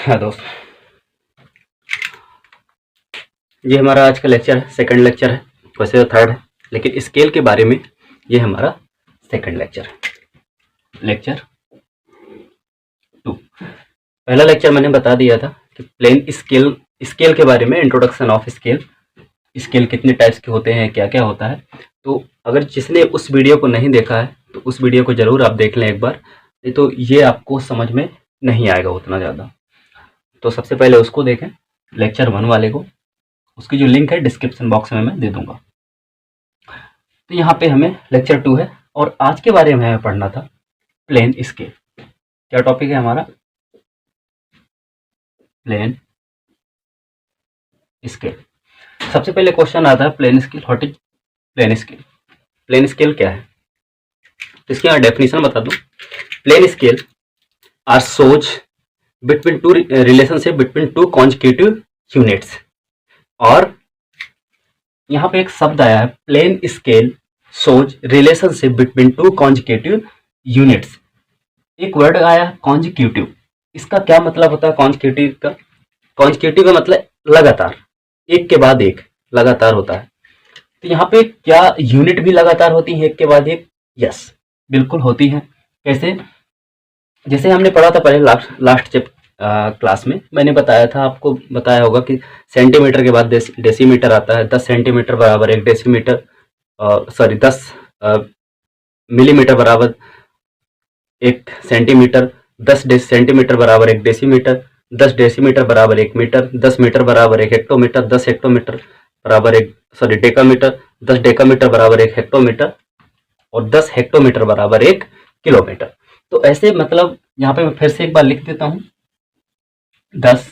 हाँ दोस्त, ये हमारा आज का लेक्चर है, सेकंड लेक्चर है। वैसे तो थर्ड है, लेकिन स्केल के बारे में ये हमारा सेकंड लेक्चर है। लेक्चर 2। पहला लेक्चर मैंने बता दिया था कि प्लेन स्केल, स्केल के बारे में, इंट्रोडक्शन ऑफ स्केल, स्केल कितने टाइप्स के होते हैं, क्या क्या होता है। तो अगर जिसने उस वीडियो को नहीं देखा है तो उस वीडियो को ज़रूर आप देख लें एक बार, नहीं तो ये आपको समझ में नहीं आएगा उतना ज़्यादा। तो सबसे पहले उसको देखें, लेक्चर 1 वाले को। उसकी जो लिंक है डिस्क्रिप्शन बॉक्स में मैं दे दूंगा। तो यहाँ पे हमें लेक्चर 2 है और आज के बारे में हमें पढ़ना था प्लेन स्केल। क्या टॉपिक है हमारा? Plain scale. सबसे पहले क्वेश्चन आता है plain scale, what is plain scale? Plain scale क्या है? तो इसकी यहाँ डेफिनेशन बता दूं। Plain scale are shows between two relationship between two consecutive units. और यहाँ पे एक शब्द आया है plain scale shows relationship between two consecutive units. एक वर्ड आया कॉन्जिक्यूटिव, इसका क्या मतलब होता है कॉन्जिक्यूटिव का? कॉन्जिक्यूटिव का मतलब लगातार, एक के बाद एक लगातार होता है। तो यहाँ पे क्या यूनिट भी लगातार होती है एक के बाद एक? यस, बिल्कुल होती है। कैसे? जैसे हमने पढ़ा था पहले लास्ट क्लास में, मैंने बताया था, आपको बताया होगा कि सेंटीमीटर के बाद डेसीमीटर आता है। 10 सेंटीमीटर बराबर 1 डेसीमीटर, सॉरी 10 मिलीमीटर बराबर 1 सेंटीमीटर, 10 सेंटीमीटर बराबर 1 डेसीमीटर, 10 डेसीमीटर बराबर 1 मीटर, 10 मीटर बराबर 1 हेक्टोमीटर, 10 हेक्टोमीटर बराबर 1 डेकामीटर, 10 डेकामीटर बराबर 1 हेक्टोमीटर और 10 हेक्टोमीटर बराबर 1 किलोमीटर। तो ऐसे मतलब यहाँ पे मैं फिर से एक बार लिख देता हूँ, 10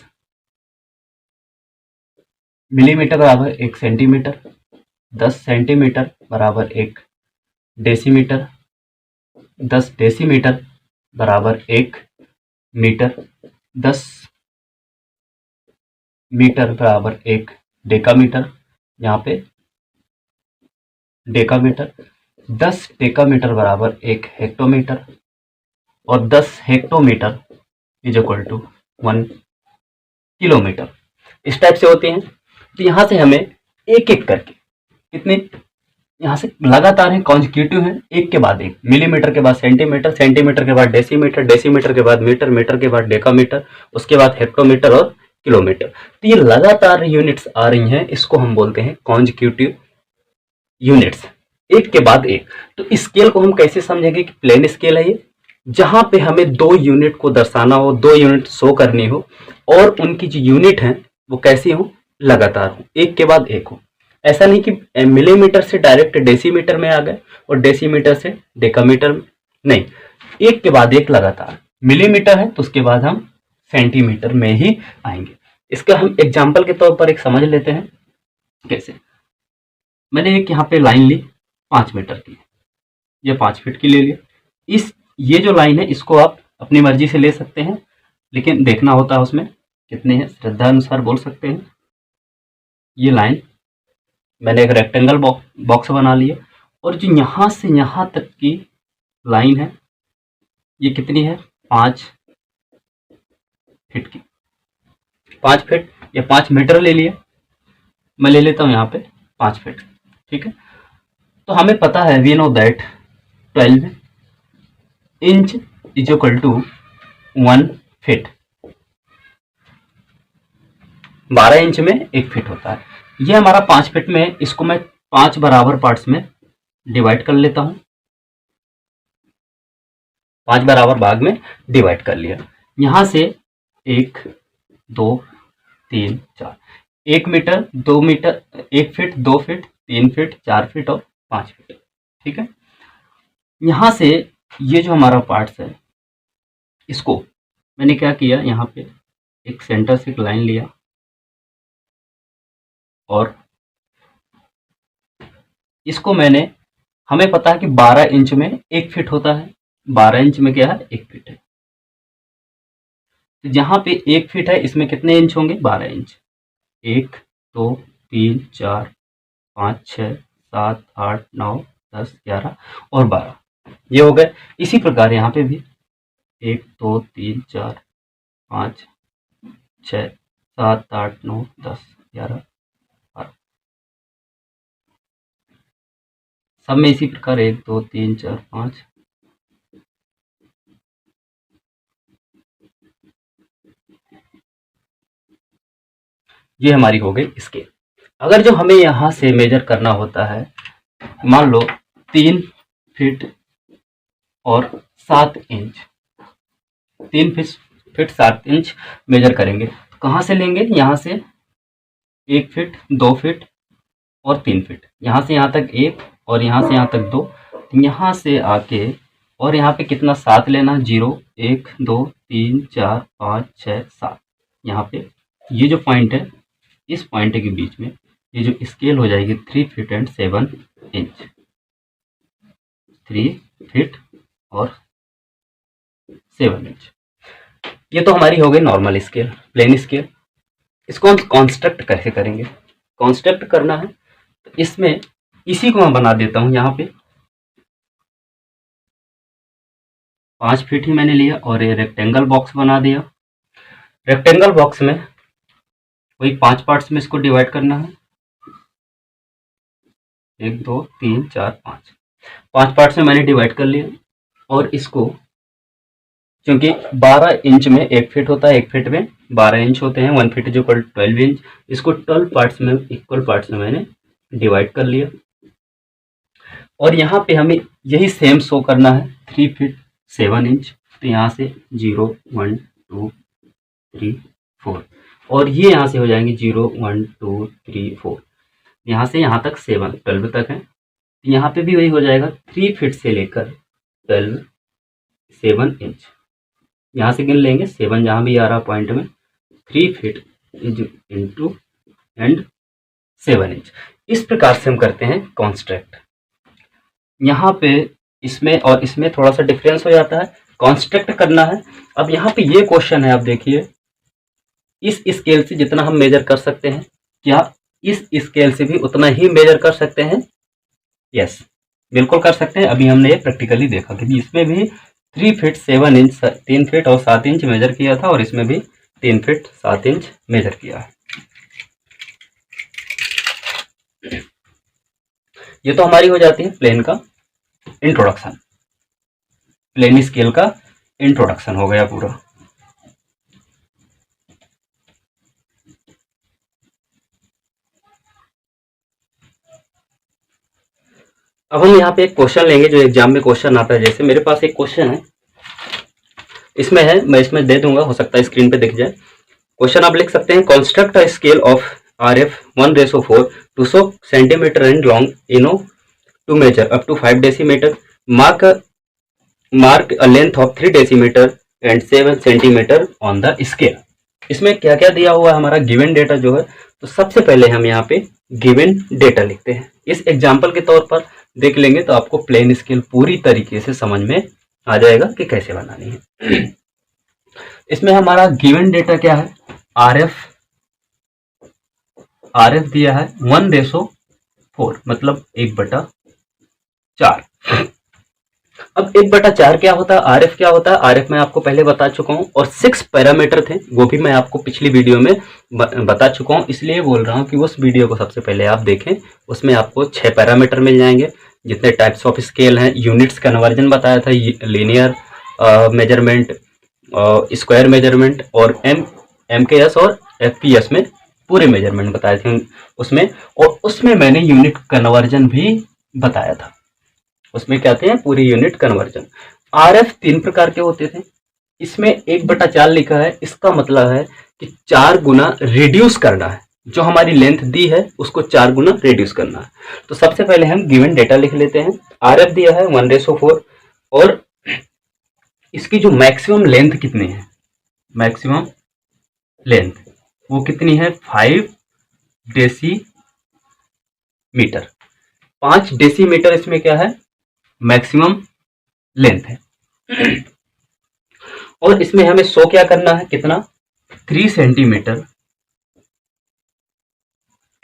मिलीमीटर बराबर 1 सेंटीमीटर, 10 सेंटीमीटर बराबर 1 डेसीमीटर, 10 डेसीमीटर बराबर 1 मीटर, 10 मीटर बराबर 1 डेकामीटर, यहाँ पे डेकामीटर, 10 डेकामीटर बराबर 1 हेक्टोमीटर और 10 hectometre is equal to 1 kilometre. इस टाइप से होते हैं। तो यहाँ से हमें एक एक करके कितने यहाँ से लगातार है, कॉन्जिक्यूटिव है, एक के बाद एक, मिलीमीटर के बाद सेंटीमीटर, सेंटीमीटर के बाद डेसीमीटर, डेसीमीटर के बाद मीटर, मीटर के बाद डेकामीटर, उसके बाद हेक्टोमीटर और किलोमीटर। तो ये लगातार यूनिट्स आ रही हैं, इसको हम बोलते हैं कॉन्जिक्यूटिव यूनिट्स, एक के बाद एक। तो स्केल को हम कैसे समझेंगे कि प्लेन स्केल है ये, जहां पे हमें 2 यूनिट को दर्शाना हो, 2 यूनिट शो करनी हो और उनकी जो यूनिट है वो कैसी हो? लगातार हो, एक के बाद एक हो। ऐसा नहीं कि मिलीमीटर से डायरेक्ट डेसीमीटर में आ गए और डेसीमीटर से डेकामीटर में, नहीं, एक के बाद एक लगातार। मिलीमीटर है तो उसके बाद हम सेंटीमीटर में ही आएंगे। इसका हम एग्जाम्पल के तौर पर एक समझ लेते हैं। कैसे? मैंने एक यहाँ पे लाइन ली 5 मीटर की, ये 5 फीट की ले लिया। ये जो लाइन है इसको आप अपनी मर्जी से ले सकते हैं, लेकिन देखना होता है उसमें कितने हैं, श्रद्धा अनुसार बोल सकते हैं। ये लाइन मैंने एक रेक्टेंगल बॉक्स बना लिया और जो यहाँ से यहाँ तक की लाइन है ये कितनी है? 5 फीट की। 5 फीट या 5 मीटर ले लिया, मैं ले लेता हूँ यहाँ पे 5 फीट। ठीक है, तो हमें पता है, we know that 12 inch is equal to 1 feet. 12 inch में 1 फीट होता है। ये हमारा 5 फीट में, इसको मैं 5 बराबर पार्ट्स में डिवाइड कर लेता हूं। 5 बराबर भाग में डिवाइड कर लिया। यहां से 1 2 3 4, 1 metre, 2 metre, 1 feet, 2 feet, 3 feet, 4 feet और 5 फीट। ठीक है, यहां से ये जो हमारा पार्ट्स है इसको मैंने क्या किया, यहाँ पे एक सेंटर से एक लाइन लिया और इसको मैंने, हमें पता है कि 12 इंच में 1 फीट होता है। 12 इंच में क्या है? 1 फीट है। तो जहां पे 1 फीट है इसमें कितने इंच होंगे? 12 इंच। 1 2 3 4 5 6 7 8 9 10 11 और 12, ये हो गए। इसी प्रकार यहाँ पे भी 1 2 3 4 5 6 7 8 9 10 11 12। सब में इसी प्रकार 1 2 3 4 5। ये हमारी हो गई स्केल। अगर जो हमें यहाँ से मेजर करना होता है, मान लो 3 फीट और 7 इंच, 3 फीट 7 इंच मेजर करेंगे। कहाँ से लेंगे? यहाँ से 1 फीट 2 फीट और 3 फीट, यहाँ से यहाँ तक 1 और यहाँ से यहाँ तक 2। यहाँ से आके और यहाँ पे कितना 7 लेना, 0 1 2 3 4 5 6 7। यहाँ पे ये जो पॉइंट है, इस पॉइंट के बीच में ये जो स्केल हो जाएगी 3 फीट एंड 7 इंच, 3 फीट और 7 इंच। ये तो हमारी हो गई नॉर्मल स्केल, प्लेन स्केल। इसको हम कॉन्स्ट्रक्ट कैसे करेंगे? कॉन्स्ट्रक्ट करना है तो इसमें इसी को मैं बना देता हूँ। यहाँ पे 5 फीट ही मैंने लिया और ये रेक्टेंगल बॉक्स बना दिया। रेक्टेंगल बॉक्स में वही 5 पार्ट्स में इसको डिवाइड करना है, 1 2 3 4 5। 5 पार्ट्स में मैंने डिवाइड कर लिया और इसको, क्योंकि 12 इंच में 1 फीट होता है, 1 फीट में 12 इंच होते हैं, 1 फीट जो 12 इंच, इसको 12 पार्ट्स में, इक्वल पार्ट्स में मैंने डिवाइड कर लिया। और यहाँ पे हमें यही सेम शो करना है, 3 फीट 7 इंच। तो यहाँ से 0 1 2 3 4 और ये यहाँ से हो जाएंगे 0 1 2 3 4। यहाँ से यहाँ तक 7 12 तक है। यहाँ पे भी वही हो जाएगा, 3 फीट से लेकर 12 7 इंच। यहाँ से गिन लेंगे 7 जहाँ भी आ रहा पॉइंट में, 3 फीट इंटू एंड 7 इंच। इस प्रकार से हम करते हैं कॉन्स्ट्रक्ट। यहाँ पे इसमें और इसमें थोड़ा सा डिफरेंस हो जाता है, कॉन्स्ट्रक्ट करना है। अब यहाँ पे ये क्वेश्चन है, आप देखिए, इस स्केल से जितना हम मेजर कर सकते हैं, क्या इस स्केल से भी उतना ही मेजर कर सकते हैं? यस, बिल्कुल कर सकते हैं। अभी हमने ये प्रैक्टिकली देखा कि इसमें भी 3 फीट 7 इंच, 3 फीट और 7 इंच मेजर किया था और इसमें भी 3 फीट 7 इंच मेजर किया है। ये तो हमारी हो जाती है प्लेन का इंट्रोडक्शन, प्लेन स्केल का इंट्रोडक्शन हो गया पूरा। अब हम यहाँ पे एक क्वेश्चन लेंगे जो एग्जाम में क्वेश्चन आता है। जैसे मेरे पास एक क्वेश्चन है, इसमें है, मैं इसमें दे दूंगा, हो सकता है स्क्रीन पे दिख जाए। क्वेश्चन आप लिख सकते हैं, construct a scale of RF 1:4 to show centimetre and long enough to measure up to 5 decimetre, mark a length of 3 decimetre and 7 centimetre on the scale. इसमें क्या क्या दिया हुआ है, हमारा गिवन डेटा जो है। तो सबसे पहले हम यहाँ पे गिवन डेटा लिखते हैं। इस एग्जाम्पल के तौर पर देख लेंगे तो आपको प्लेन स्केल पूरी तरीके से समझ में आ जाएगा कि कैसे बनानी है। इसमें हमारा गिवन डेटा क्या है, RF दिया है 1:4, मतलब 1/4। अब 1/4 क्या होता है, RF क्या होता है? RF मैं आपको पहले बता चुका हूँ, और 6 पैरामीटर थे, वो भी मैं आपको पिछली वीडियो में बता चुका हूँ। इसलिए बोल रहा हूँ कि उस वीडियो को सबसे पहले आप देखें, उसमें आपको 6 पैरामीटर मिल जाएंगे। जितने टाइप्स ऑफ स्केल हैं, यूनिट्स कन्वर्जन बताया था, लीनियर मेजरमेंट, स्क्वायर मेजरमेंट और MKS और FPS में पूरे मेजरमेंट बताए थे उसमें। और उसमें मैंने यूनिट कन्वर्जन भी बताया था। उसमें क्या थे, पूरी यूनिट कन्वर्जन। RF 3 प्रकार के होते थे। इसमें 1/4 लिखा है, इसका मतलब है कि 4 गुना रिड्यूस करना है, जो हमारी लेंथ दी है उसको 4 गुना रिड्यूस करना है। तो सबसे पहले हम गिवन डेटा लिख लेते हैं। RF दिया है 1:4 और इसकी जो मैक्सिमम लेंथ कितनी है, मैक्सिमम लेंथ वो कितनी है, 5 डेसीमीटर। 5 डेसीमीटर इसमें क्या है, मैक्सिमम लेंथ है। और इसमें हमें शो क्या करना है, कितना, 3 सेंटीमीटर,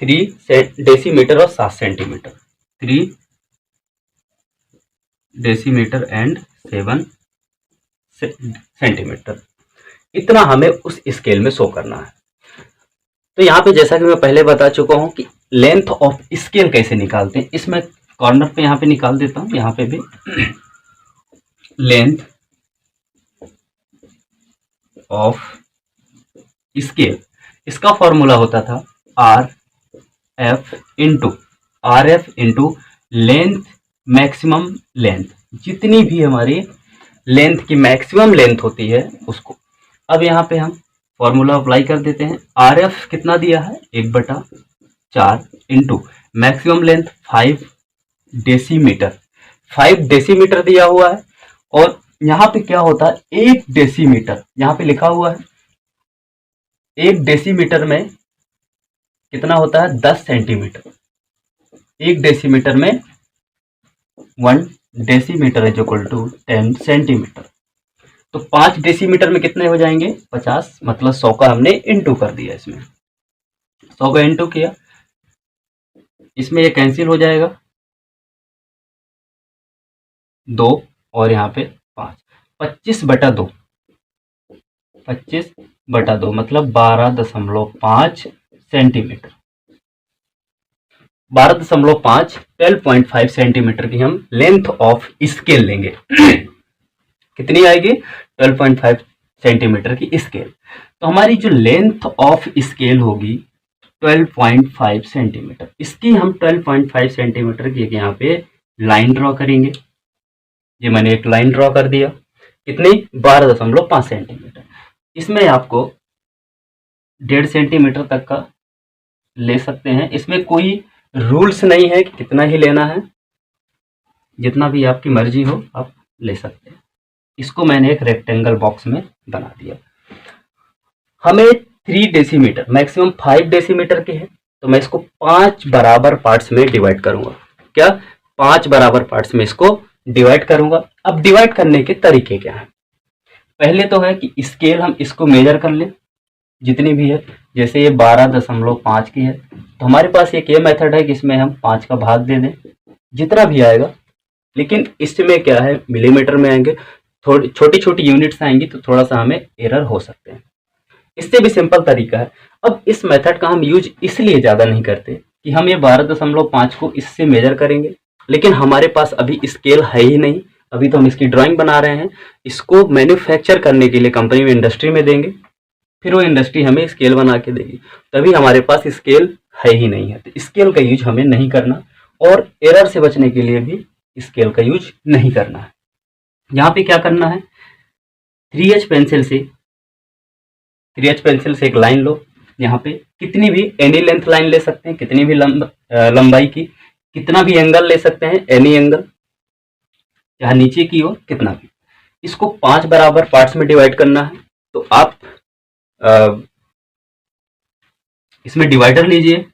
3 डेसीमीटर और 7 सेंटीमीटर, 3 डेसीमीटर एंड 7 सेंटीमीटर। इतना हमें उस स्केल में शो करना है। तो यहाँ पे जैसा कि मैं पहले बता चुका हूँ कि लेंथ ऑफ स्केल कैसे निकालते हैं, इसमें कॉर्नर पे यहाँ पे निकाल देता हूँ, यहाँ पे भी लेंथ ऑफ स्केल, इसका फॉर्मूला होता था R F into length maximum length, जितनी भी हमारी लेंथ की मैक्सिमम लेंथ होती है उसको। अब यहाँ पे हम फॉर्मूला अप्लाई कर देते हैं। आर एफ कितना दिया है 1/4 into maximum length 5 decimetre, 5 decimetre दिया हुआ है। और यहाँ पे क्या होता है 1 डेसीमीटर, यहाँ पे लिखा हुआ है 1 डेसीमीटर में कितना होता है 10 सेंटीमीटर, 1 डेसीमीटर में 1 decimetre is equal to 10 centimetre. तो 5 डेसीमीटर में कितने हो जाएंगे 50, मतलब 100 का हमने इंटू कर दिया, इसमें 100 का इंटू किया, इसमें ये कैंसिल हो जाएगा 2 और यहाँ पे 5, 25/2, 25/2 मतलब 12.5 सेंटीमीटर, 12.5 12.5 सेंटीमीटर की हम लेंथ ऑफ स्केल लेंगे। कितनी आएगी 12.5 सेंटीमीटर की स्केल। तो हमारी जो लेंथ ऑफ स्केल होगी 12.5 सेंटीमीटर, इसकी हम 12.5 सेंटीमीटर की यहाँ पे लाइन ड्रॉ करेंगे। ये मैंने एक लाइन ड्रॉ कर दिया, कितनी 12.5 सेंटीमीटर। इसमें आपको 1.5 सेंटीमीटर तक का ले सकते हैं, इसमें कोई रूल्स नहीं है कि कितना ही लेना है, जितना भी आपकी मर्जी हो आप ले सकते हैं। इसको मैंने एक रेक्टेंगल बॉक्स में बना दिया। हमें 3 डेसीमीटर मैक्सिमम 5 डेसीमीटर के है, तो मैं इसको 5 बराबर पार्ट्स में डिवाइड करूंगा। क्या 5 बराबर पार्ट्स में इसको डिवाइड करूंगा। अब डिवाइड करने के तरीके क्या हैं, पहले तो है कि स्केल हम इसको मेजर कर लें जितनी भी है, जैसे ये 12.5 की है, तो हमारे पास एक ये मेथड है कि इसमें हम 5 का भाग दे दें, जितना भी आएगा। लेकिन इसमें क्या है मिलीमीटर में आएंगे, थोड़ी छोटी छोटी यूनिट्स आएंगी तो थोड़ा सा हमें एरर हो सकते हैं। इससे भी सिंपल तरीका है। अब इस मेथड का हम यूज इसलिए ज़्यादा नहीं करते कि हम ये 12.5 को इससे मेजर करेंगे, लेकिन हमारे पास अभी स्केल है ही नहीं, अभी तो हम इसकी ड्राइंग बना रहे हैं। इसको मैन्युफैक्चर करने के लिए कंपनी में इंडस्ट्री में देंगे, फिर वो इंडस्ट्री हमें स्केल बना के देगी, तभी हमारे पास स्केल है ही नहीं है। तो स्केल का यूज हमें नहीं करना, और एरर से बचने के लिए भी स्केल का यूज नहीं करना है। यहाँ पे क्या करना है 3H पेंसिल से एक लाइन लो, यहाँ पे कितनी भी एनी लेंथ लाइन ले सकते हैं, कितनी भी लंबाई की, कितना भी एंगल ले सकते हैं, एनी एंगल, यहाँ नीचे की ओर कितना भी। इसको 5 बराबर पार्ट्स में डिवाइड करना है। तो आप इसमें डिवाइडर लीजिए,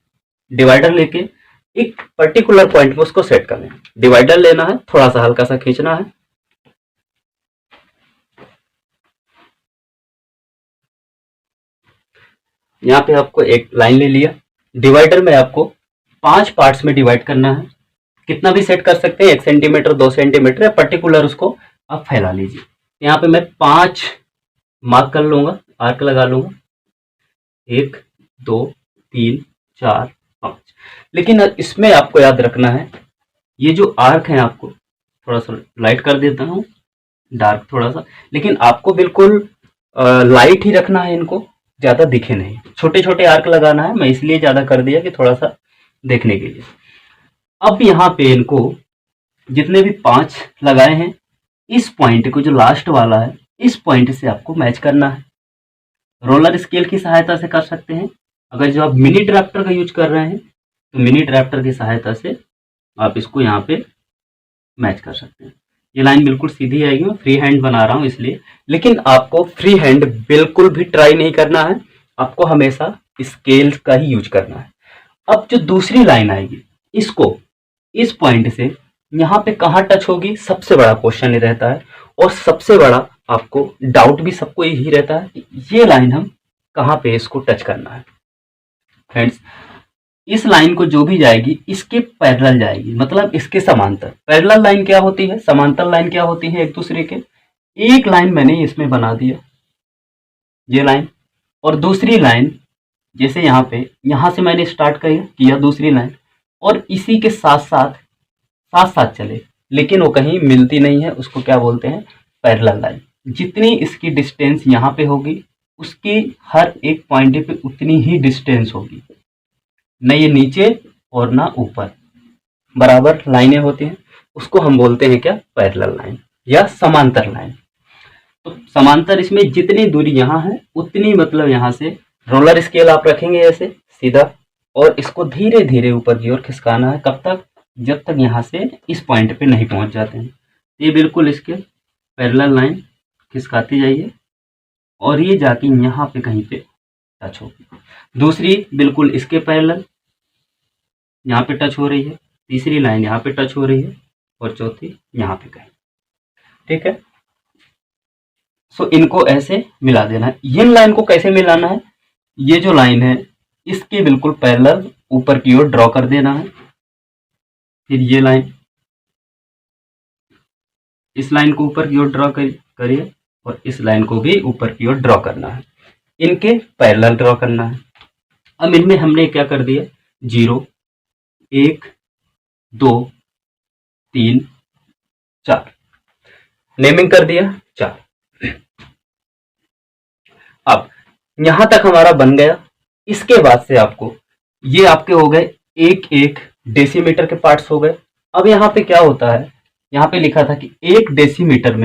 डिवाइडर लेके एक पर्टिकुलर पॉइंट पे उसको सेट करना है। डिवाइडर लेना है, थोड़ा सा हल्का सा खींचना है, यहाँ पे आपको एक लाइन ले लिया। डिवाइडर में आपको 5 पार्ट्स में डिवाइड करना है, कितना भी सेट कर सकते हैं, 1 सेंटीमीटर 2 सेंटीमीटर, पर्टिकुलर उसको आप फैला लीजिए। यहाँ पे मैं 5 मार्क कर लूंगा, आर्क लगा लूंगा, 1 2 3 4 5। लेकिन इसमें आपको याद रखना है ये जो आर्क है, आपको थोड़ा सा लाइट कर देता हूँ, डार्क थोड़ा सा, लेकिन आपको बिल्कुल लाइट ही रखना है, इनको ज़्यादा दिखे नहीं, छोटे छोटे आर्क लगाना है। मैं इसलिए ज़्यादा कर दिया कि थोड़ा सा देखने के लिए। अब यहाँ पे इनको जितने भी 5 लगाए हैं, इस पॉइंट को जो लास्ट वाला है, इस पॉइंट से आपको मैच करना है। रोलर स्केल की सहायता से कर सकते हैं, अगर जो आप मिनी ड्राफ्टर का यूज कर रहे हैं तो मिनी ड्राफ्टर की सहायता से आप इसको यहाँ पे मैच कर सकते हैं। ये लाइन बिल्कुल सीधी आएगी, मैं फ्री हैंड बना रहा हूँ इसलिए, लेकिन आपको फ्री हैंड बिल्कुल भी ट्राई नहीं करना है, आपको हमेशा स्केल का ही यूज करना है। अब जो दूसरी लाइन आएगी, इसको इस पॉइंट से यहाँ पे कहाँ टच होगी, सबसे बड़ा क्वेश्चन ये रहता है, और सबसे बड़ा आपको डाउट भी सबको यही रहता है कि ये लाइन हम कहाँ पे इसको टच करना है। फ्रेंड्स, इस लाइन को जो भी जाएगी इसके पैरेलल जाएगी, मतलब इसके समांतर। पैरेलल लाइन क्या होती है, समांतर लाइन क्या होती है एक दूसरे के। एक लाइन मैंने इसमें बना दिया, ये लाइन, और दूसरी लाइन जैसे यहाँ से मैंने स्टार्ट किया दूसरी लाइन, और इसी के साथ साथ चले, लेकिन वो कहीं मिलती नहीं है, उसको क्या बोलते हैं, पैरेलल लाइन। जितनी इसकी डिस्टेंस यहाँ पे होगी उसकी हर एक पॉइंट पे उतनी ही डिस्टेंस होगी, न ये नीचे और ना ऊपर, बराबर लाइनें होती हैं, उसको हम बोलते हैं क्या, पैरेलल लाइन या समांतर लाइन। तो समांतर इसमें जितनी दूरी यहाँ है उतनी, मतलब यहाँ से रोलर स्केल आप रखेंगे ऐसे सीधा, और इसको धीरे धीरे ऊपर की ओर खिसकाना है। कब तक, जब तक यहाँ से इस पॉइंट पे नहीं पहुंच जाते हैं। ये बिल्कुल इसके पैरेलल लाइन खिसकाते जाइए, और ये जाके यहाँ पे कहीं पे टच होगी। दूसरी बिल्कुल इसके पैरेलल यहाँ पे टच हो रही है, तीसरी लाइन यहाँ पे टच हो रही है, और चौथी यहाँ पे कहीं। ठीक है, सो इनको ऐसे मिला देना है। इन लाइन को कैसे मिलाना है, ये जो लाइन है इसके बिल्कुल पैरेलल ऊपर की ओर ड्रॉ कर देना है। फिर ये लाइन, इस लाइन को ऊपर की ओर ड्रॉ करिए, और इस लाइन को भी ऊपर की ओर ड्रॉ करना है, इनके पैरेलल ड्रॉ करना है। अब इनमें हमने क्या कर दिया, 0 1 2 3 4 नेमिंग कर दिया 4। अब यहां तक हमारा बन गया। इसके बाद से आपको ये आपके हो गए एक एक डेसीमीटर के पार्ट्स हो गए। अब यहाँ पे क्या होता है, यहाँ पे लिखा था कि एक डेसीमीटर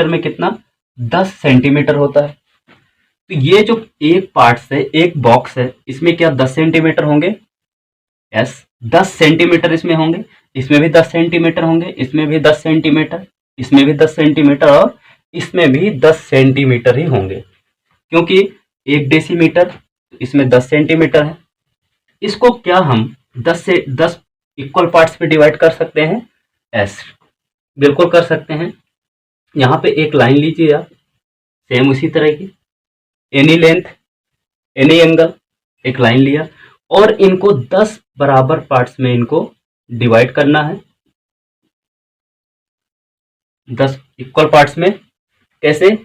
में कितना, 10 सेंटीमीटर होता है। तो ये जो एक पार्ट्स है, एक बॉक्स है, इसमें क्या 10 सेंटीमीटर होंगे, यस 10 सेंटीमीटर इसमें होंगे, इसमें भी 10 सेंटीमीटर होंगे, इसमें भी 10 सेंटीमीटर, इसमें भी 10 सेंटीमीटर, और इसमें भी 10 सेंटीमीटर ही होंगे, क्योंकि एक डेसीमीटर इसमें 10 सेंटीमीटर है। इसको क्या हम 10 से 10 इक्वल पार्ट्स पे डिवाइड कर सकते हैं, यस बिल्कुल कर सकते हैं। यहाँ पे एक लाइन लीजिए आप, सेम उसी तरह की, एनी लेंथ एनी एंगल, एक लाइन लिया, और इनको 10 बराबर पार्ट्स में इनको डिवाइड करना है, 10 इक्वल पार्ट्स में। कैसे,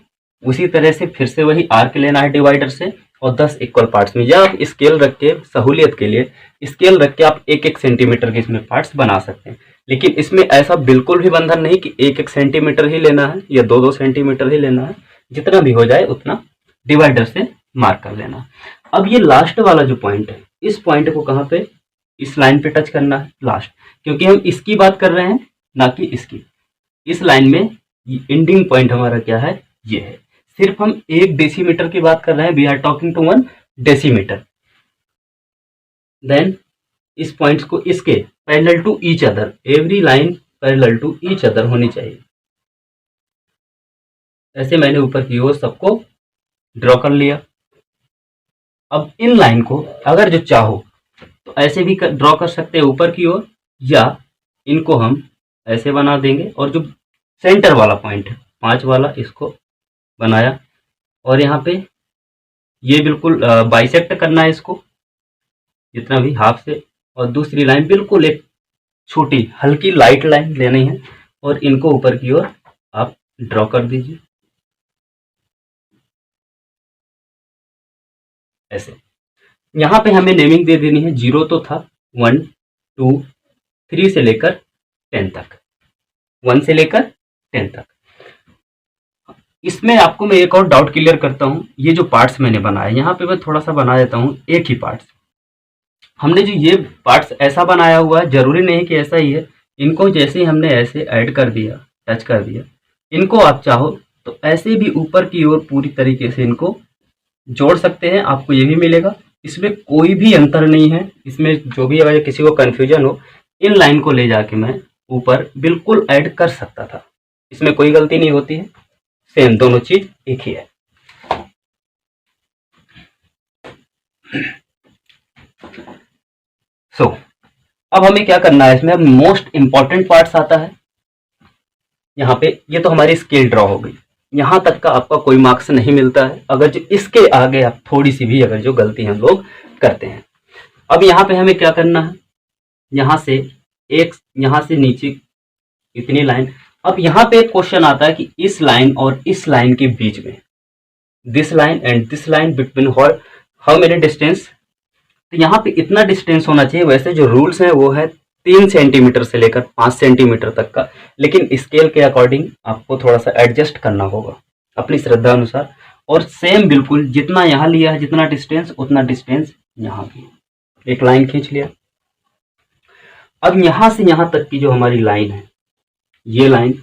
उसी तरह से फिर से वही आर्क लेना है डिवाइडर से, और 10 इक्वल पार्ट्स में, या आप स्केल रख के, सहूलियत के लिए स्केल रख के आप 1-1 सेंटीमीटर के इसमें पार्ट्स बना सकते हैं। लेकिन इसमें ऐसा बिल्कुल भी बंधन नहीं कि 1-1 सेंटीमीटर ही लेना है या 2-2 सेंटीमीटर ही लेना है, जितना भी हो जाए उतना डिवाइडर से मार्क कर लेना। अब ये लास्ट वाला जो पॉइंट है, इस पॉइंट को कहाँ पे, इस लाइन पे टच करना है लास्ट, क्योंकि हम इसकी बात कर रहे हैं ना कि इसकी। इस लाइन में एंडिंग पॉइंट हमारा क्या है, ये है। सिर्फ हम 1 डेसीमीटर की बात कर रहे हैं, we are talking to 1 decimetre. Then इस पॉइंट्स को इसके parallel to each other, every line parallel to each other होनी चाहिए। ऐसे मैंने ऊपर की ओर सबको ड्रॉ कर लिया। अब इन लाइन को अगर जो चाहो तो ऐसे भी ड्रॉ कर सकते हैं ऊपर की ओर, या इनको हम ऐसे बना देंगे, और जो सेंटर वाला पॉइंट है 5 वाला, इसको बनाया, और यहाँ पे ये बिल्कुल बाइसेक्ट करना है इसको, जितना भी हाफ से, और दूसरी लाइन बिल्कुल एक छोटी हल्की लाइट लाइन लेनी है, और इनको ऊपर की ओर आप ड्रॉ कर दीजिए ऐसे। यहाँ पे हमें नेमिंग दे देनी है, 0 तो था, 1 2 3 से लेकर 10 तक, 1 से लेकर 10 तक। इसमें आपको मैं एक और डाउट क्लियर करता हूँ। ये जो पार्ट्स मैंने बनाए, यहाँ पे मैं थोड़ा सा बना देता हूँ एक ही पार्ट्स। हमने जो ये पार्ट्स ऐसा बनाया हुआ है, जरूरी नहीं कि ऐसा ही है। इनको जैसे ही हमने ऐसे ऐड कर दिया, टच कर दिया, इनको आप चाहो तो ऐसे भी ऊपर की ओर पूरी तरीके से इनको जोड़ सकते हैं, आपको ये भी मिलेगा। इसमें कोई भी अंतर नहीं है। इसमें जो भी अगर किसी को कन्फ्यूजन हो, इन लाइन को ले जाके मैं ऊपर बिल्कुल ऐड कर सकता था, इसमें कोई गलती नहीं होती है। सेम दोनों चीज एक ही है। अब हमें क्या करना है, इसमें मोस्ट इंपॉर्टेंट पार्ट्स आता है। यहाँ पे ये तो हमारी स्केल ड्रॉ हो गई, यहाँ तक का आपका कोई मार्क्स नहीं मिलता है अगर जो इसके आगे आप थोड़ी सी भी अगर जो गलती हम लोग करते हैं। अब यहाँ पे हमें क्या करना है, यहाँ से नीचे इतनी लाइन। अब यहाँ पे एक क्वेश्चन आता है कि इस लाइन और इस लाइन के बीच में this line and this line between how many distance, तो यहाँ पे इतना डिस्टेंस होना चाहिए। वैसे जो रूल्स हैं वो है 3 सेंटीमीटर से लेकर 5 सेंटीमीटर तक का, लेकिन स्केल के अकॉर्डिंग आपको थोड़ा सा एडजस्ट करना होगा अपनी श्रद्धा अनुसार। और सेम बिल्कुल जितना यहाँ लिया है जितना डिस्टेंस, उतना डिस्टेंस यहाँ भी। एक लाइन खींच लिया। अब यहाँ से यहाँ तक की जो हमारी लाइन है, ये लाइन,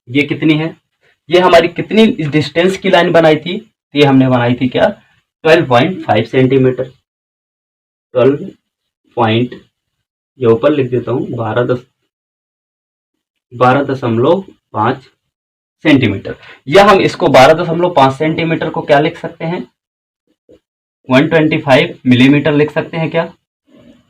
ये कितनी है, ये हमारी कितनी डिस्टेंस की लाइन बनाई थी, ये हमने बनाई थी क्या, 12.5 सेंटीमीटर। 12 ये ऊपर लिख देता हूँ 12.5 सेंटीमीटर, या हम इसको 12.5 सेंटीमीटर को क्या लिख सकते हैं, 125 मिलीमीटर लिख सकते हैं क्या।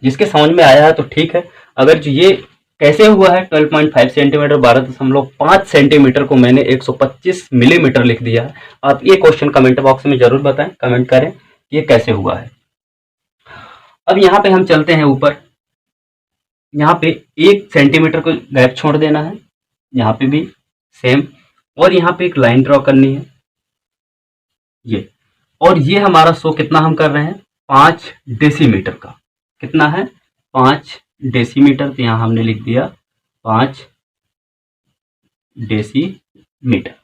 जिसके समझ में आया है तो ठीक है। अगर जो ये कैसे हुआ है 12.5 सेंटीमीटर 12.5 सेंटीमीटर को मैंने 125 मिलीमीटर लिख दिया है, आप ये क्वेश्चन कमेंट बॉक्स में जरूर बताएं, कमेंट करें ये कैसे हुआ है। अब यहाँ पे हम चलते हैं ऊपर, यहाँ पे 1 सेंटीमीटर को गैप छोड़ देना है, यहाँ पे भी सेम, और यहाँ पे एक लाइन ड्रॉ करनी है ये, और ये हमारा शो कितना हम कर रहे हैं, 5 डेसीमीटर का। कितना है, 5 डेसीमीटर, तो यहाँ हमने लिख दिया 5 डेसीमीटर,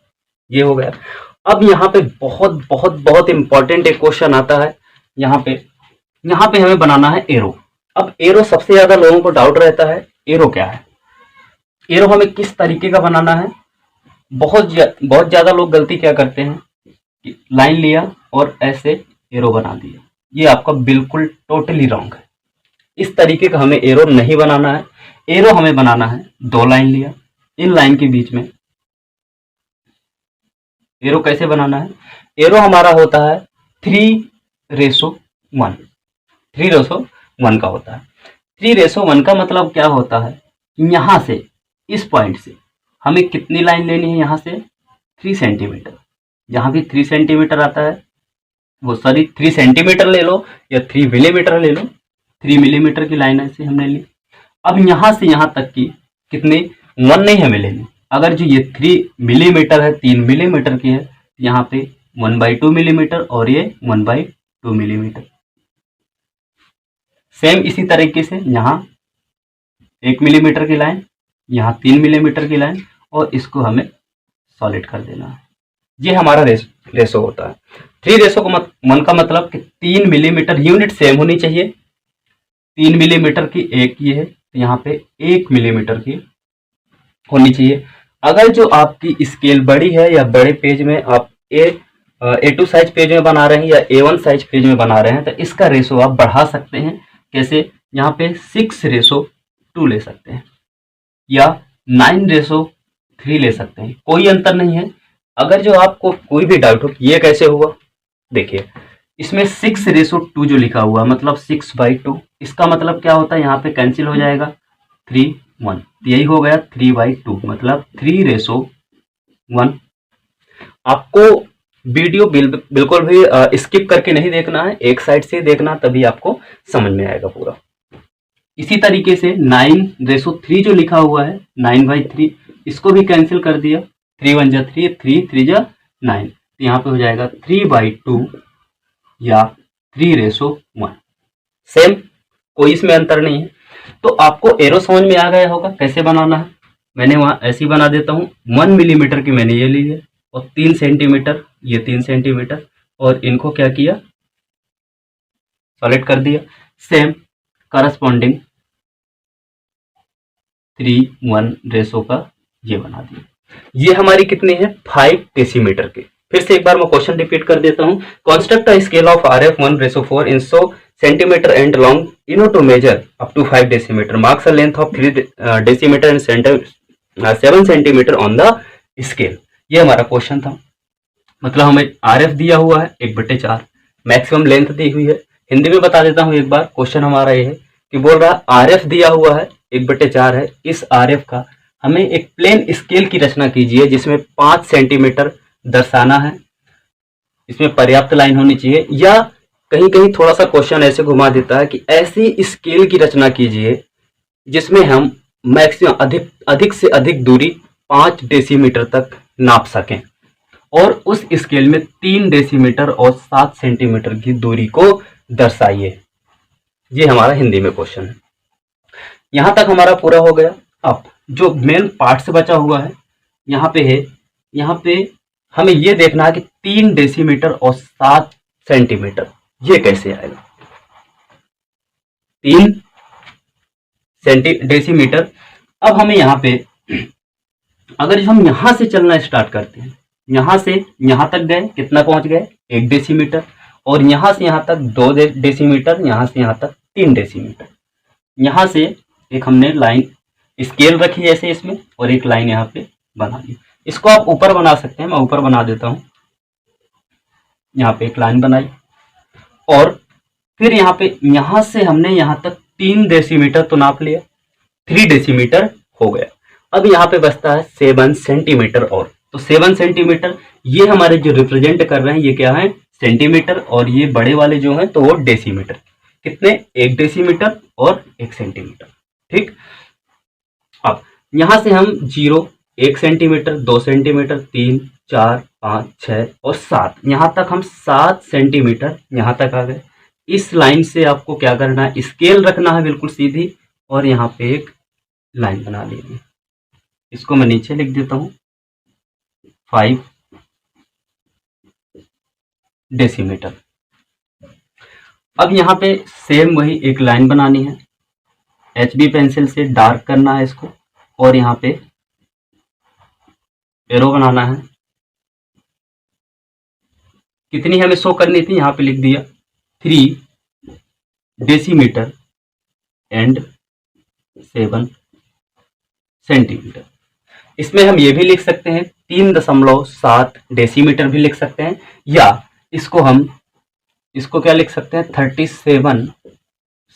ये हो गया। अब यहाँ पे बहुत बहुत बहुत इंपॉर्टेंट एक क्वेश्चन आता है, यहाँ पे हमें बनाना है एरो। अब एरो सबसे ज्यादा लोगों को डाउट रहता है, एरो क्या है, एरो हमें किस तरीके का बनाना है। बहुत ज्यादा लोग गलती क्या करते हैं, लाइन लिया और ऐसे एरो बना दिया, ये आपका बिल्कुल टोटली रॉन्ग है। इस तरीके का हमें एरो नहीं बनाना है। एरो हमें बनाना है 2 लाइन लिया, इन लाइन के बीच में एरो कैसे बनाना है, एरो हमारा होता है 3:1, 3:1 का होता है। 3:1 का मतलब क्या होता है, यहां से इस पॉइंट से हमें कितनी लाइन लेनी है, यहां से 3 सेंटीमीटर, जहां भी 3 सेंटीमीटर आता है वो 3 सेंटीमीटर ले लो या 3 मिलीमीटर ले लो, 3 मिलीमीटर की लाइन ऐसे हमने ली। अब यहां से यहां तक की कितनी, 1 नहीं हमें लेनी। अगर जो ये 3 मिलीमीटर है, 3 मिलीमीटर की है, यहाँ पे 1/2 मिलीमीटर और ये 1/2 मिलीमीटर। सेम इसी तरीके से यहाँ 1 मिलीमीटर की लाइन, यहाँ 3 मिलीमीटर की लाइन, और इसको हमें सॉलिड कर देना है। ये हमारा रेशो होता है। 3:1 का मतलब कि 3 मिलीमीटर, यूनिट सेम होनी चाहिए। 3 मिलीमीटर की एक ये है, तो यहाँ पे 1 मिलीमीटर की होनी चाहिए। अगर जो आपकी स्केल बड़ी है या बड़े पेज में आप A2 साइज पेज में बना रहे हैं या A1 साइज पेज में बना रहे हैं, तो इसका रेशो आप बढ़ा सकते हैं। कैसे, यहाँ पे 6:2 ले सकते हैं या 9:3 ले सकते हैं, कोई अंतर नहीं है। अगर जो आपको कोई भी डाउट हो कि ये कैसे हुआ, देखिए इसमें 6:2 जो लिखा हुआ मतलब 6/2, इसका मतलब क्या होता है, यहाँ पे कैंसिल हो जाएगा 3:1, यही हो गया 3/2 मतलब 3:1। आपको वीडियो बिल्कुल भी स्किप करके नहीं देखना है, एक साइड से देखना, तभी आपको समझ में आएगा पूरा। इसी तरीके से 9:3 जो लिखा हुआ है 9/3, इसको भी कैंसिल कर दिया, 3 × 3, 3 3 9, तो यहाँ पे हो जाएगा 3/2 या 3:1। सेम, कोई इसमें अंतर नहीं है। तो आपको एरो समझ में आ गया होगा कैसे बनाना है। मैंने वहां ऐसे ही बना देता हूँ, 1 मिलीमीटर की मैंने ये ली है और 3 सेंटीमीटर, ये 3 सेंटीमीटर, और इनको क्या किया, सॉलिड कर दिया। सेम करस्पॉन्डिंग 3:1 रेशो का ये बना दिया। ये हमारी कितनी है, 5 डेसीमीटर की। फिर से एक बार मैं क्वेश्चन रिपीट कर देता हूँ। Construct a scale of RF 1:4 in so centimeter and long to measure up to 5 decimeter. Marks a length of 3 decimeter and 7 centimeter on the scale. ये हमारा क्वेश्चन था। मतलब हमें RF दिया हुआ है 1/4, मैक्सिमम लेंथ दी हुई है। हिंदी में बता देता हूँ एक बार, क्वेश्चन हमारा ये है कि बोल रहा RF दिया हुआ है 1/4 है, इस RF का हमें एक प्लेन स्केल की रचना कीजिए जिसमें 5 सेंटीमीटर दर्शाना है, इसमें पर्याप्त लाइन होनी चाहिए। या कहीं कहीं थोड़ा सा क्वेश्चन ऐसे घुमा देता है कि ऐसी स्केल की रचना कीजिए जिसमें हम मैक्सिमम अधिक से अधिक दूरी 5 डेसीमीटर तक नाप सकें और उस स्केल में 3 डेसीमीटर और 7 सेंटीमीटर की दूरी को दर्शाइए। ये हमारा हिंदी में क्वेश्चन है। यहां तक हमारा पूरा हो गया। अब जो मेन पार्ट से बचा हुआ है यहाँ पे है, यहाँ पे हमें ये देखना है कि 3 डेसीमीटर और 7 सेंटीमीटर ये कैसे आएगा। 3 डेसीमीटर। अब हमें यहाँ पे अगर हम यहां से चलना स्टार्ट करते हैं, यहां से यहां तक गए, कितना पहुंच गए 1 डेसीमीटर, और यहां से यहां तक 2 डेसीमीटर, यहां से यहां तक 3 डेसीमीटर। यहां से एक हमने लाइन स्केल रखी ऐसे इसमें और एक लाइन यहाँ पे बना ली। इसको आप ऊपर बना सकते हैं, मैं ऊपर बना देता हूं। यहाँ पे एक लाइन बनाई और फिर यहाँ पे यहां से हमने यहां तक 3 डेसीमीटर तो नाप लिया, 3 डेसीमीटर हो गया। अब यहाँ पे बचता है 7 सेंटीमीटर और, तो 7 सेंटीमीटर ये हमारे जो रिप्रेजेंट कर रहे हैं ये क्या है सेंटीमीटर, और ये बड़े वाले जो हैं तो वो डेसीमीटर। कितने 1 डेसीमीटर और 1 सेंटीमीटर। ठीक, अब यहां से हम 0, 1 सेंटीमीटर, 2 सेंटीमीटर, 3, 4, 5, 6 और 7, यहां तक हम 7 सेंटीमीटर यहां तक आ गए। इस लाइन से आपको क्या करना है, स्केल रखना है बिल्कुल सीधी और यहाँ पे एक लाइन बना लेंगे। इसको मैं नीचे लिख देता हूँ 5 डेसीमीटर। अब यहाँ पे सेम वही एक लाइन बनानी है, HB पेंसिल से डार्क करना है इसको और यहाँ पे एरो बनाना है। कितनी हमें शो करनी थी, यहाँ पे लिख दिया 3 डेसीमीटर एंड 7 सेंटीमीटर। इसमें हम ये भी लिख सकते हैं 3.7 डेसीमीटर भी लिख सकते हैं, या इसको क्या लिख सकते हैं 37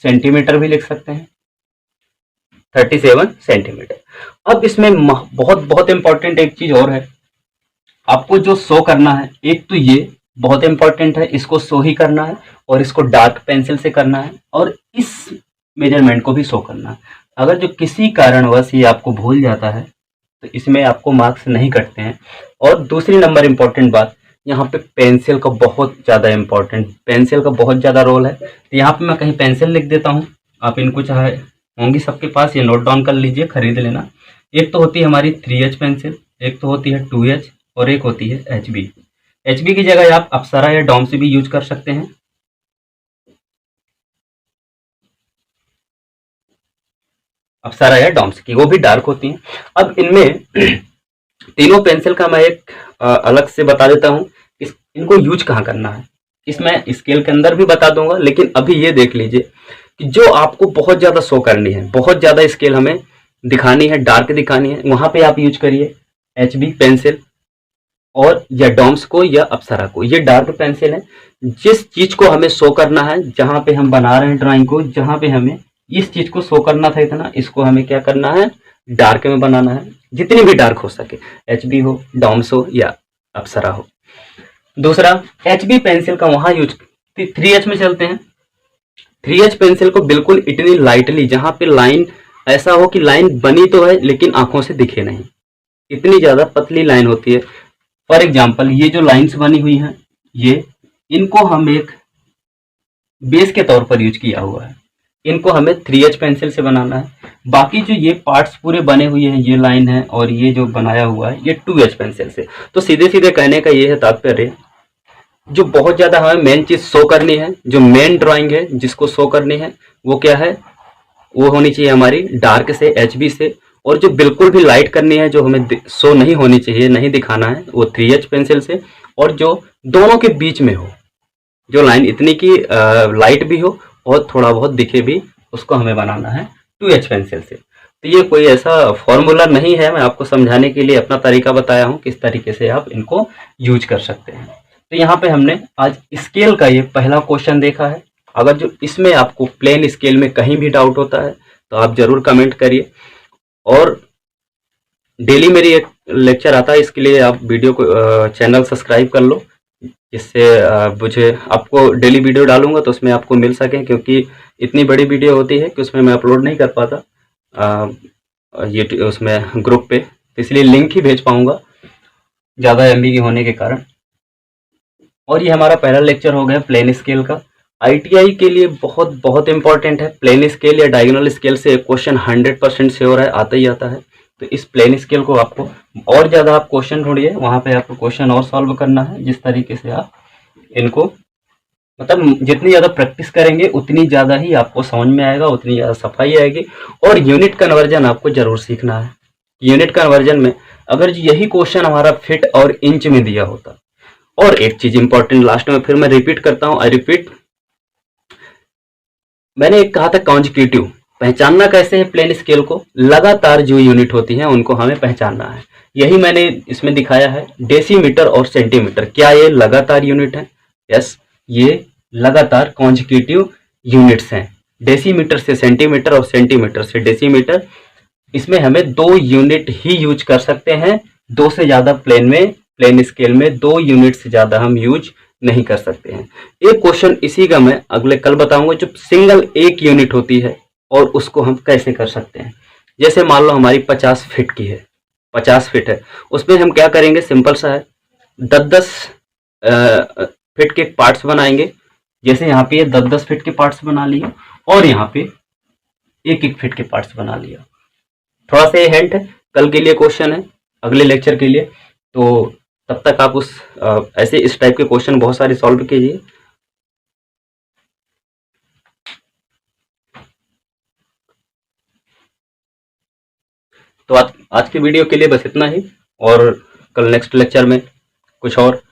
सेंटीमीटर भी लिख सकते हैं, 37 सेंटीमीटर। अब इसमें बहुत बहुत इंपॉर्टेंट एक चीज और है, आपको जो शो करना है, एक तो ये बहुत इंपॉर्टेंट है, इसको शो ही करना है और इसको डार्क पेंसिल से करना है और इस मेजरमेंट को भी शो करना है। अगर जो किसी कारणवश ये आपको भूल जाता है तो इसमें आपको मार्क्स नहीं कटते हैं। और दूसरी नंबर इंपॉर्टेंट बात, यहाँ पे पेंसिल का बहुत ज़्यादा पेंसिल का बहुत ज़्यादा रोल है। तो यहाँ पे मैं कहीं पेंसिल लिख देता हूँ, आप इनको चाहे होंगी सबके पास, ये नोट डाउन कर लीजिए, खरीद लेना। एक तो होती है हमारी 3H पेंसिल, एक तो होती है 2H और एक होती है HB। HB की जगह आप अप्सरा या डॉम्स भी यूज कर सकते हैं। अप्सरा या डॉम्स की, वो भी डार्क होती हैं। अब इनमें तीनों पेंसिल का मैं एक अलग से बता देता हूँ, इनको यूज कहाँ करना है, इसमें स्केल के अंदर भी बता दूंगा। लेकिन अभी ये देख लीजिए कि जो आपको बहुत ज़्यादा शो करनी है, बहुत ज़्यादा स्केल हमें दिखानी है, डार्क दिखानी है, वहाँ पे आप यूज करिए HB पेंसिल और या डॉम्स को या अप्सरा को। ये डार्क पेंसिल है, जिस चीज़ को हमें शो करना है, जहाँ पे हम बना रहे हैं ड्राइंग को, जहाँ पे हमें इस चीज़ को शो करना था इतना, इसको हमें क्या करना है डार्क में बनाना है, जितनी भी डार्क हो सके, HB हो, डॉम्स हो या अप्सरा हो। दूसरा HB पेंसिल का वहाँ यूज 3H में चलते हैं। 3H पेंसिल को बिल्कुल इतनी लाइटली, जहाँ पे लाइन ऐसा हो कि लाइन बनी तो है लेकिन आंखों से दिखे नहीं, इतनी ज़्यादा पतली लाइन होती है। फॉर एग्जाम्पल ये जो लाइन्स बनी हुई हैं, ये इनको हम एक बेस के तौर पर यूज किया हुआ है, इनको हमें 3H पेंसिल से बनाना है। बाकी जो ये पार्ट्स पूरे बने हुए हैं, ये लाइन है और ये जो बनाया हुआ है, ये 2H पेंसिल से। तो सीधे सीधे कहने का ये है तात्पर्य, जो बहुत ज़्यादा हमें मेन चीज़ शो करनी है, जो मेन ड्राइंग है जिसको शो करनी है, वो क्या है, वो होनी चाहिए हमारी डार्क से, HB से। और जो बिल्कुल भी लाइट करनी है, जो हमें शो नहीं होनी चाहिए, नहीं दिखाना है, वो 3H पेंसिल से। और जो दोनों के बीच में हो, जो लाइन इतनी की लाइट भी हो और थोड़ा बहुत दिखे भी, उसको हमें बनाना है 2H पेंसिल से। तो ये कोई ऐसा फॉर्मूला नहीं है, मैं आपको समझाने के लिए अपना तरीका बताया हूँ, किस तरीके से आप इनको यूज कर सकते हैं। तो यहाँ पे हमने आज स्केल का ये पहला क्वेश्चन देखा है। अगर जो इसमें आपको प्लेन स्केल में कहीं भी डाउट होता है तो आप जरूर कमेंट करिए। और डेली मेरी एक लेक्चर आता है, इसके लिए आप वीडियो को चैनल सब्सक्राइब कर लो, जिससे मुझे आपको डेली वीडियो डालूंगा तो उसमें आपको मिल सके, क्योंकि इतनी बड़ी वीडियो होती है कि उसमें मैं अपलोड नहीं कर पाता ये उसमें ग्रुप पे। तो इसलिए लिंक ही भेज पाऊंगा ज़्यादा एमबी की होने के कारण। और ये हमारा पहला लेक्चर हो गया प्लेन स्केल का। आईटीआई के लिए बहुत बहुत इंपॉर्टेंट है। प्लेन स्केल या डायगोनल स्केल से एक क्वेश्चन 100% श्योर है, आता ही आता है। तो इस प्लेन स्केल को आपको और ज़्यादा आप क्वेश्चन ढूंढिए, वहाँ पे आपको क्वेश्चन और सॉल्व करना है। जिस तरीके से आप इनको मतलब जितनी ज़्यादा प्रैक्टिस करेंगे उतनी ज़्यादा ही आपको समझ में आएगा, उतनी ज़्यादा सफाई आएगी। और यूनिट कन्वर्जन आपको जरूर सीखना है। यूनिट कन्वर्जन में अगर यही क्वेश्चन हमारा फीट और इंच में दिया होता। और एक चीज इंपॉर्टेंट लास्ट में फिर मैं रिपीट करता हूं, आई रिपीट, मैंने एक कहा था कॉन्जिक्यूटिव। पहचानना कैसे है प्लेन स्केल को? लगातार जो यूनिट होती हैं उनको हमें पहचानना है। यही मैंने इसमें दिखाया है। डेसीमीटर और सेंटीमीटर, क्या ये लगातार यूनिट है? यस, ये लगातार कॉन्जिक्यूटिव यूनिट्स हैं। डेसीमीटर से सेंटीमीटर और सेंटीमीटर से डेसीमीटर, इसमें हमें 2 यूनिट ही यूज कर सकते हैं। 2 से ज्यादा प्लेन स्केल में 2 यूनिट से ज्यादा हम यूज नहीं कर सकते हैं। एक क्वेश्चन इसी का मैं अगले कल बताऊंगा जो सिंगल 1 यूनिट होती है और उसको हम कैसे कर सकते हैं। जैसे मान लो हमारी 50 फीट की है, 50 फीट है, उसमें हम क्या करेंगे? सिंपल सा है, 10-10 फीट के पार्ट्स बनाएंगे। जैसे यहाँ पे 10-10 फीट के पार्ट्स बना लिए और यहाँ पे 1-1 फीट के पार्ट्स बना लिया। थोड़ा सा ये हिंट है, कल के लिए क्वेश्चन है, अगले लेक्चर के लिए। तो तब तक आप उस ऐसे इस टाइप के क्वेश्चन बहुत सारे सॉल्व कीजिए। तो आज की वीडियो के लिए बस इतना ही, और कल नेक्स्ट लेक्चर में कुछ और